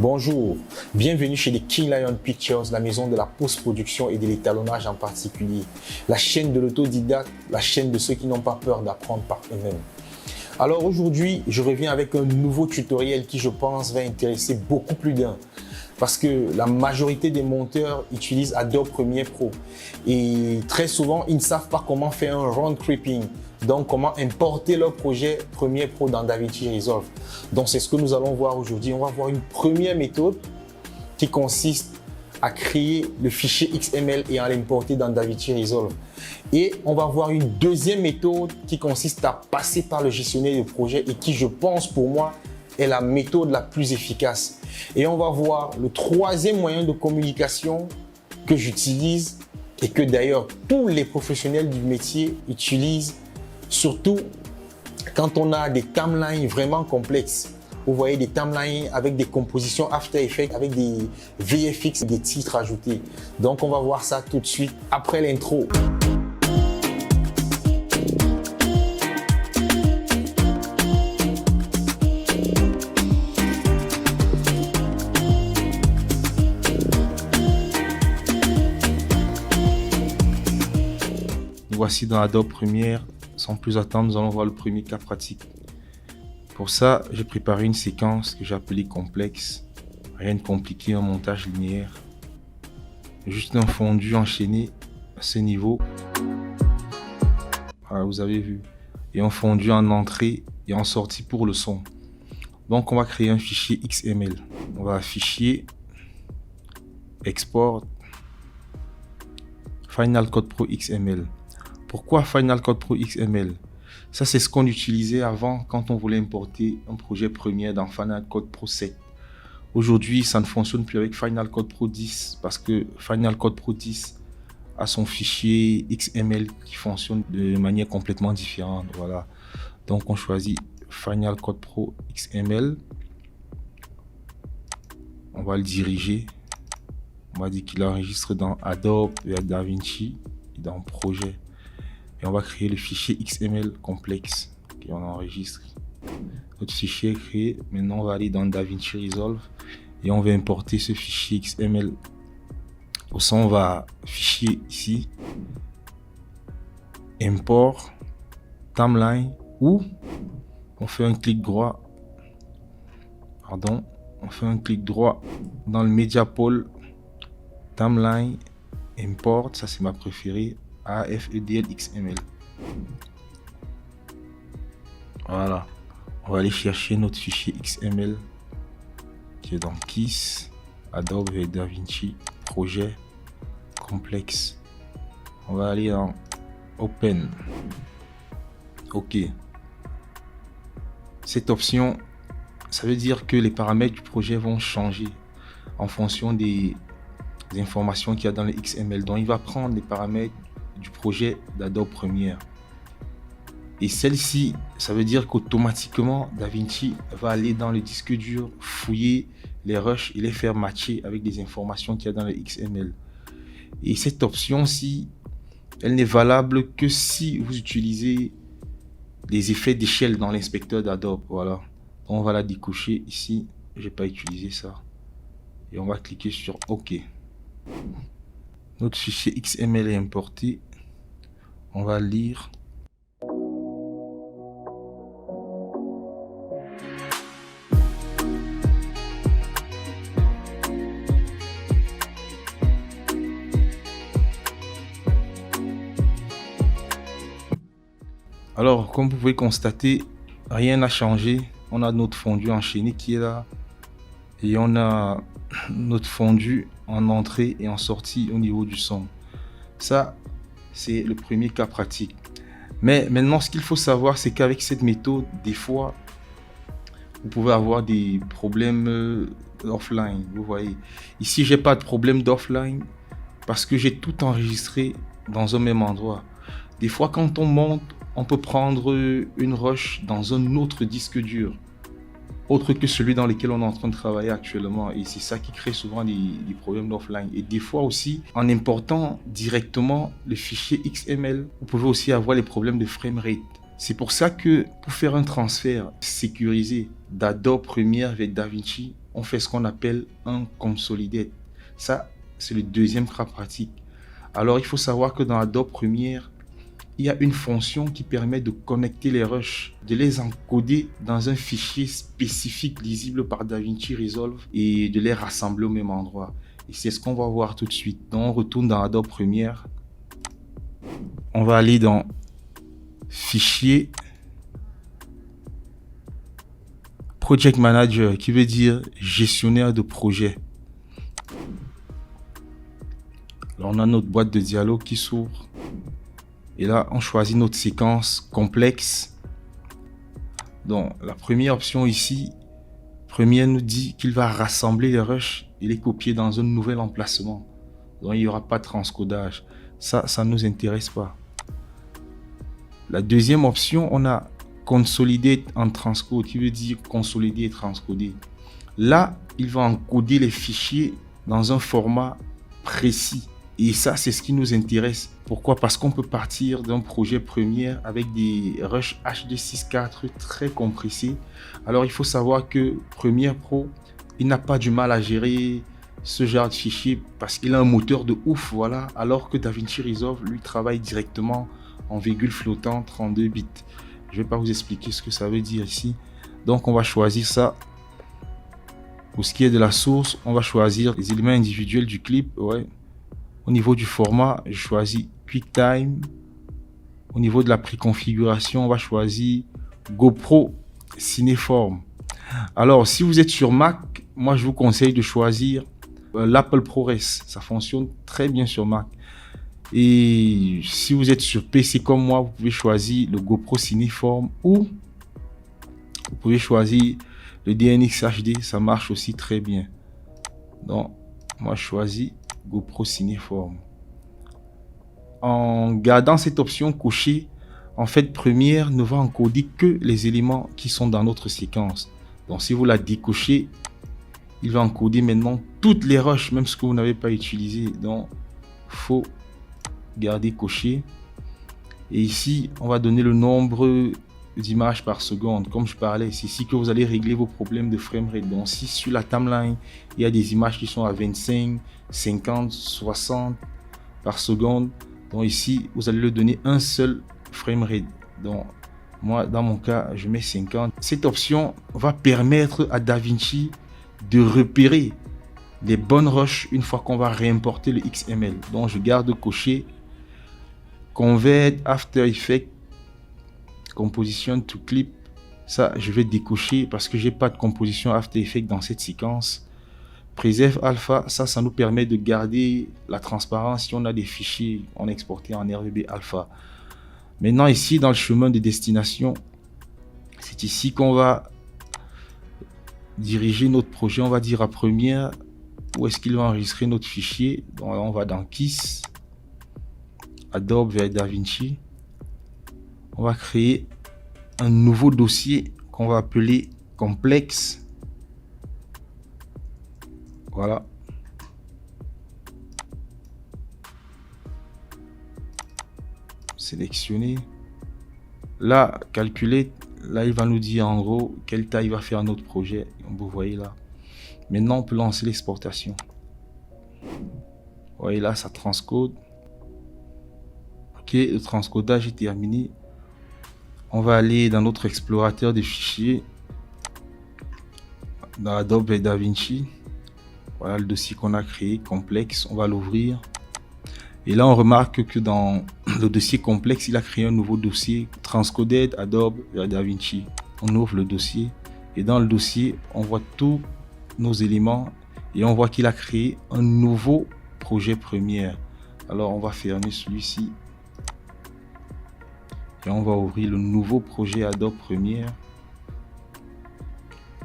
Bonjour, bienvenue chez les King Lion Pictures, la maison de la post-production et de l'étalonnage en particulier. La chaîne de l'autodidacte, la chaîne de ceux qui n'ont pas peur d'apprendre par eux-mêmes. Alors aujourd'hui, je reviens avec un nouveau tutoriel qui, je pense, va intéresser beaucoup plus d'un. Parce que la majorité des monteurs utilisent Adobe Premiere Pro. Et très souvent, ils ne savent pas comment faire un round tripping. Donc, comment importer leur projet Premiere Pro dans DaVinci Resolve. Donc, c'est ce que nous allons voir aujourd'hui. On va voir une première méthode qui consiste à créer le fichier XML et à l'importer dans DaVinci Resolve. Et on va voir une deuxième méthode qui consiste à passer par le gestionnaire de projet et qui, je pense, pour moi, est la méthode la plus efficace. Et on va voir le troisième moyen de communication que j'utilise et que d'ailleurs tous les professionnels du métier utilisent, surtout quand on a des timelines vraiment complexes. Vous voyez des timelines avec des compositions After Effects, avec des VFX, des titres ajoutés. Donc on va voir ça tout de suite après l'intro. Voici dans Adobe Premiere. Sans plus attendre, nous allons voir le premier cas pratique. Pour ça, j'ai préparé une séquence que j'ai appelée complexe. Rien de compliqué en montage linéaire. Juste un fondu enchaîné à ce niveau. Voilà, vous avez vu. Et un fondu en entrée et en sortie pour le son. Donc, on va créer un fichier XML. On va fichier, export, Final Cut Pro XML. Pourquoi Final Cut Pro XML? Ça, c'est ce qu'on utilisait avant quand on voulait importer un projet Premiere dans Final Cut Pro 7. Aujourd'hui, ça ne fonctionne plus avec Final Cut Pro 10 parce que Final Cut Pro 10 a son fichier XML qui fonctionne de manière complètement différente. Voilà. Donc, on choisit Final Cut Pro XML. On va le diriger. On va dire qu'il enregistre dans Adobe et DaVinci et dans Projet. Et on va créer le fichier XML complexe qu'on enregistre. Notre fichier est créé. Maintenant, on va aller dans DaVinci Resolve et on va importer ce fichier XML. Pour ça, on va fichier ici, import, timeline, ou on fait un clic droit. Pardon, on fait un clic droit dans le Media Pool, timeline, import, ça c'est ma préférée. AFEDL XML. Voilà. On va aller chercher notre fichier XML qui est dans KISS, Adobe et DaVinci, projet, complexe. On va aller dans Open. OK. Cette option, ça veut dire que les paramètres du projet vont changer en fonction des informations qu'il y a dans le XML. Donc, il va prendre les paramètres du projet d'Adobe Premiere. Et celle-ci, ça veut dire qu'automatiquement, DaVinci va aller dans le disque dur, fouiller les rushs et les faire matcher avec les informations qu'il y a dans le XML. Et cette option-ci, elle n'est valable que si vous utilisez les effets d'échelle dans l'inspecteur d'Adobe. Voilà. Donc, on va la décocher ici. Je n'ai pas utilisé ça. Et on va cliquer sur OK. Notre fichier XML est importé. On va lire. Alors, comme vous pouvez constater, rien n'a changé. On a notre fondu enchaîné qui est là. Et on a notre fondu en entrée et en sortie au niveau du son. Ça, c'est le premier cas pratique. Mais maintenant, ce qu'il faut savoir, c'est qu'avec cette méthode, des fois, vous pouvez avoir des problèmes offline. Vous voyez, ici, j'ai pas de problème d'offline parce que j'ai tout enregistré dans un même endroit. Des fois, quand on monte, on peut prendre une rush dans un autre disque dur, autre que celui dans lequel on est en train de travailler actuellement. Et c'est ça qui crée souvent des problèmes d'offline. Et des fois aussi, en important directement le fichier XML, vous pouvez aussi avoir les problèmes de framerate. C'est pour ça que pour faire un transfert sécurisé d'Adobe Premiere vers DaVinci, on fait ce qu'on appelle un Consolidated. Ça, c'est le deuxième cas pratique. Alors, il faut savoir que dans Adobe Premiere, il y a une fonction qui permet de connecter les rushs, de les encoder dans un fichier spécifique lisible par DaVinci Resolve et de les rassembler au même endroit. Et c'est ce qu'on va voir tout de suite. Donc, on retourne dans Adobe Premiere. On va aller dans Fichier, Project Manager, qui veut dire gestionnaire de projet. Alors, on a notre boîte de dialogue qui s'ouvre. Et là, on choisit notre séquence complexe. Donc, la première option ici, Premiere nous dit qu'il va rassembler les rushs et les copier dans un nouvel emplacement. Donc, il n'y aura pas de transcodage. Ça ne nous intéresse pas. La deuxième option, on a consolider en transcode, qui veut dire consolider et transcoder. Là, il va encoder les fichiers dans un format précis. Et ça, c'est ce qui nous intéresse. Pourquoi? Parce qu'on peut partir d'un projet Premiere avec des rushs H264 très compressés. Alors, il faut savoir que Premiere Pro, il n'a pas du mal à gérer ce genre de fichier parce qu'il a un moteur de ouf, voilà. Alors que DaVinci Resolve, lui, travaille directement en virgule flottante 32 bits. Je ne vais pas vous expliquer ce que ça veut dire ici. Donc, on va choisir ça. Pour ce qui est de la source, on va choisir les éléments individuels du clip. Ouais. Au niveau du format, je choisis QuickTime. Au niveau de la préconfiguration, on va choisir GoPro Cineform. Alors, si vous êtes sur Mac, moi, je vous conseille de choisir l'Apple ProRes. Ça fonctionne très bien sur Mac. Et si vous êtes sur PC comme moi, vous pouvez choisir le GoPro Cineform ou vous pouvez choisir le DNX HD. Ça marche aussi très bien. Donc, moi, je choisis GoPro Cineform. En gardant cette option cochée, en fait, Premiere ne va encoder que les éléments qui sont dans notre séquence. Donc, si vous la décochez, il va encoder maintenant toutes les rushs, même ce que vous n'avez pas utilisé. Donc, il faut garder coché. Et ici, on va donner le nombre d'images par seconde. Comme je parlais, c'est ici que vous allez régler vos problèmes de framerate. Donc, si sur la timeline, il y a des images qui sont à 25, 50, 60 par seconde, donc ici, vous allez le donner un seul framerate. Donc, moi, dans mon cas, je mets 50. Cette option va permettre à DaVinci de repérer les bonnes rushs une fois qu'on va réimporter le XML. Donc, je garde coché Convert After Effects Composition to Clip. Ça, je vais décocher parce que j'ai pas de composition After Effects dans cette séquence. Préserve Alpha, ça nous permet de garder la transparence si on a des fichiers on exporté en RVB Alpha. Maintenant, ici, dans le chemin de destination, c'est ici qu'on va diriger notre projet. On va dire à Premiere où est-ce qu'il va enregistrer notre fichier. Donc, on va dans KISS, Adobe vers DaVinci. On va créer un nouveau dossier qu'on va appeler complexe. Voilà. Sélectionner. Là, calculer. Là, il va nous dire en gros quelle taille va faire notre projet. Vous voyez là. Maintenant, on peut lancer l'exportation. Vous voyez là, ça transcode. Ok, le transcodage est terminé. On va aller dans notre explorateur de fichiers. Dans Adobe et DaVinci. Voilà le dossier qu'on a créé, complexe. On va l'ouvrir. Et là, on remarque que dans le dossier complexe, il a créé un nouveau dossier, Transcoded Adobe et DaVinci. On ouvre le dossier. Et dans le dossier, on voit tous nos éléments. Et on voit qu'il a créé un nouveau projet Premiere. Alors, on va fermer celui-ci. Et on va ouvrir le nouveau projet Adobe Premiere.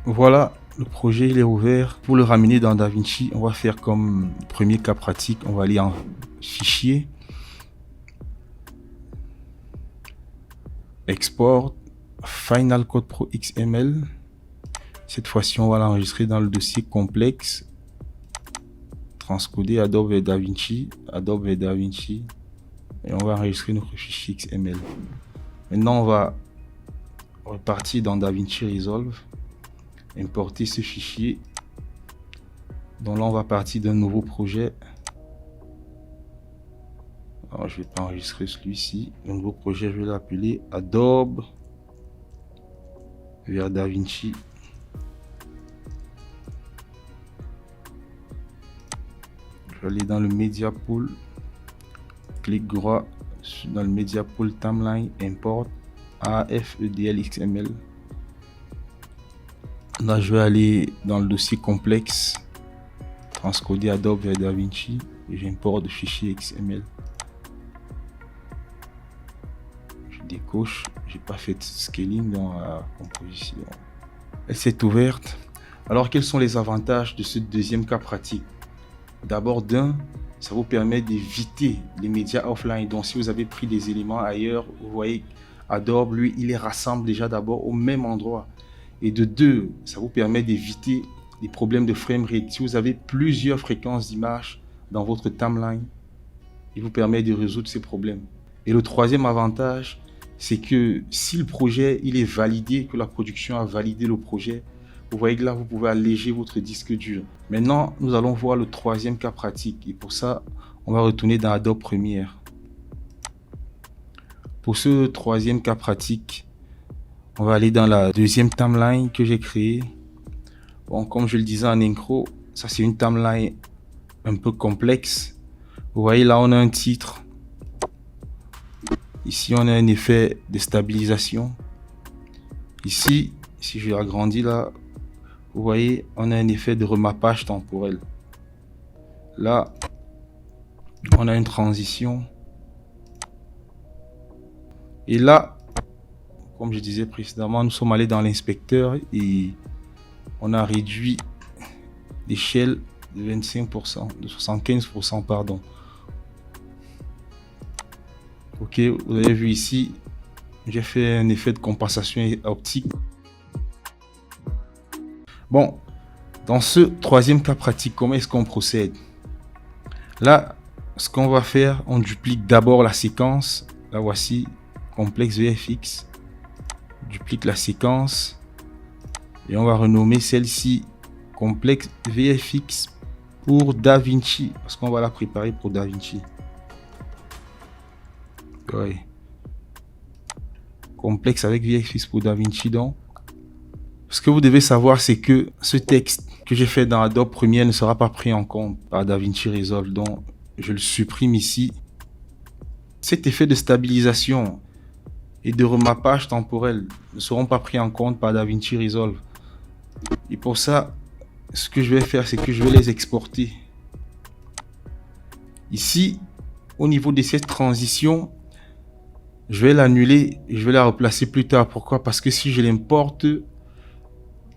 Voilà. Le projet il est ouvert. Pour le ramener dans DaVinci, on va faire comme premier cas pratique. On va aller en fichier, export, Final Cut Pro XML. Cette fois-ci, on va l'enregistrer dans le dossier complexe, transcoder Adobe et DaVinci, Adobe et DaVinci, et on va enregistrer notre fichier XML. Maintenant, on va repartir dans DaVinci Resolve, importer ce fichier. Donc là, on va partir d'un nouveau projet. Alors, je ne vais pas enregistrer celui-ci. Le nouveau projet, je vais l'appeler Adobe vers DaVinci. Je vais aller dans le Media Pool. Clic droit dans le Media Pool Timeline, Import AFEDL XML. Là, je vais aller dans le dossier complexe, transcoder Adobe vers DaVinci et j'importe le fichier XML. Je décoche, j'ai pas fait de scaling dans la composition. Elle s'est ouverte. Alors, quels sont les avantages de ce deuxième cas pratique? D'abord, ça vous permet d'éviter les médias offline. Donc, si vous avez pris des éléments ailleurs, vous voyez, Adobe, lui, il les rassemble déjà d'abord au même endroit. Et de deux, ça vous permet d'éviter les problèmes de framerate. Si vous avez plusieurs fréquences d'image dans votre timeline, il vous permet de résoudre ces problèmes. Et le troisième avantage, c'est que si le projet il est validé, que la production a validé le projet, vous voyez que là, vous pouvez alléger votre disque dur. Maintenant, nous allons voir le troisième cas pratique. Et pour ça, on va retourner dans Adobe Premiere. Pour ce troisième cas pratique, on va aller dans la deuxième timeline que j'ai créée. Bon, comme je le disais en intro, ça c'est une timeline un peu complexe. Vous voyez là, on a un titre. Ici, on a un effet de stabilisation. Ici, si je agrandis là, vous voyez, on a un effet de remappage temporel. Là, on a une transition. Et là, comme je disais précédemment, nous sommes allés dans l'inspecteur et on a réduit l'échelle de 25%, de 75%, pardon. Ok, vous avez vu ici, j'ai fait un effet de compensation optique. Bon, dans ce troisième cas pratique, comment est-ce qu'on procède? Là, ce qu'on va faire, on duplique d'abord la séquence. La voici, complexe VFX. Duplique la séquence et on va renommer celle-ci complexe VFX pour DaVinci parce qu'on va la préparer pour DaVinci. Ouais. Complexe avec VFX pour DaVinci. Donc, ce que vous devez savoir, c'est que ce texte que j'ai fait dans Adobe Premiere ne sera pas pris en compte par DaVinci Resolve. Donc, je le supprime ici. Cet effet de stabilisation et de remappage temporel ne seront pas pris en compte par DaVinci Resolve. Et pour ça, ce que je vais faire, c'est que je vais les exporter. Ici, au niveau de cette transition, je vais l'annuler et je vais la replacer plus tard. Pourquoi? Parce que si je l'importe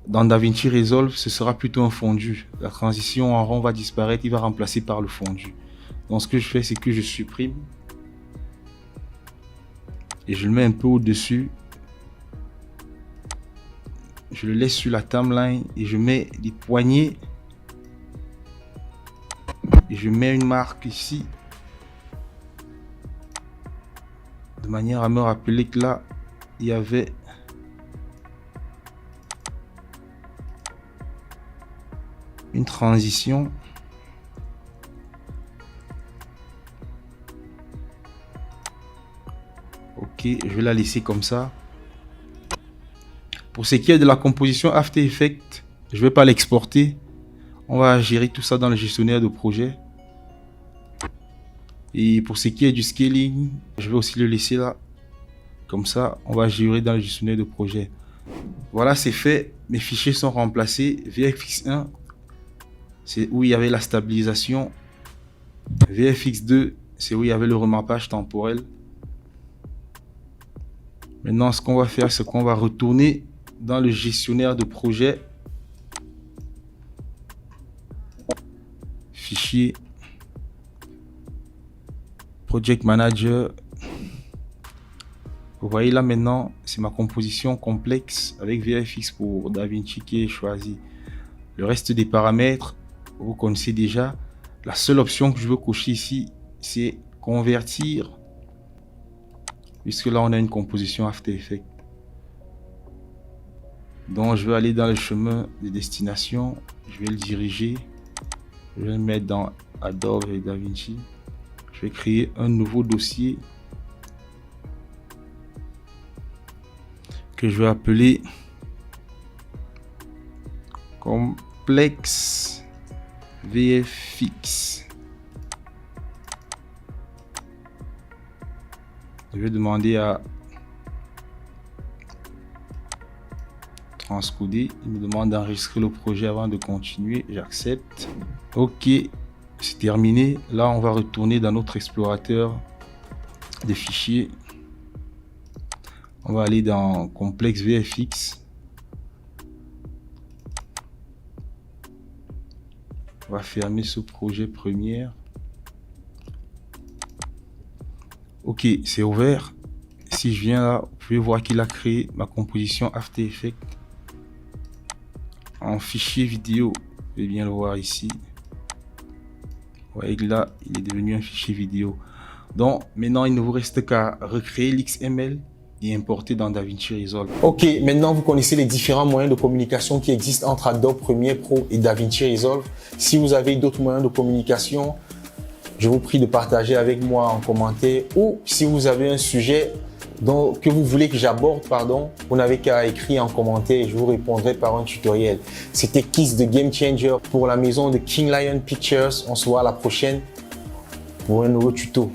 dans DaVinci Resolve, ce sera plutôt un fondu. La transition en rond va disparaître, il va remplacer par le fondu. Donc ce que je fais, c'est que je supprime. Et je le mets un peu au-dessus. Je le laisse sur la timeline et je mets des poignées. Et je mets une marque ici. De manière à me rappeler que là, il y avait une transition. Ok, je vais la laisser comme ça. Pour ce qui est de la composition After Effects, je ne vais pas l'exporter. On va gérer tout ça dans le gestionnaire de projet. Et pour ce qui est du scaling, je vais aussi le laisser là. Comme ça, on va gérer dans le gestionnaire de projet. Voilà, c'est fait. Mes fichiers sont remplacés. VFX1, c'est où il y avait la stabilisation. VFX2, c'est où il y avait le remappage temporel. Maintenant, ce qu'on va faire, c'est qu'on va retourner dans le gestionnaire de projet. Fichier. Project Manager. Vous voyez là maintenant, c'est ma composition complexe avec VFX pour DaVinci qui est choisi. Le reste des paramètres, vous connaissez déjà. La seule option que je veux cocher ici, c'est convertir. Puisque là, on a une composition After Effects. Donc je vais aller dans le chemin de destination, je vais le diriger, je vais le mettre dans Adobe et DaVinci. Je vais créer un nouveau dossier que je vais appeler complexe VFX. Je vais demander à transcoder. Il me demande d'enregistrer le projet avant de continuer. J'accepte. Ok, c'est terminé. Là, on va retourner dans notre explorateur de fichiers. On va aller dans complexe VFX. On va fermer ce projet première. Ok, c'est ouvert. Si je viens là, vous pouvez voir qu'il a créé ma composition After Effects en fichier vidéo. Vous pouvez bien le voir ici. Vous voyez que là, il est devenu un fichier vidéo. Donc, maintenant, il ne vous reste qu'à recréer l'XML et importer dans DaVinci Resolve. Ok, maintenant vous connaissez les différents moyens de communication qui existent entre Adobe Premiere Pro et DaVinci Resolve. Si vous avez d'autres moyens de communication, je vous prie de partager avec moi en commentaire, ou si vous avez un sujet que vous voulez que j'aborde, vous n'avez qu'à écrire en commentaire et je vous répondrai par un tutoriel. C'était Kiss de Game Changer pour la maison de King Lion Pictures. On se voit à la prochaine pour un nouveau tuto.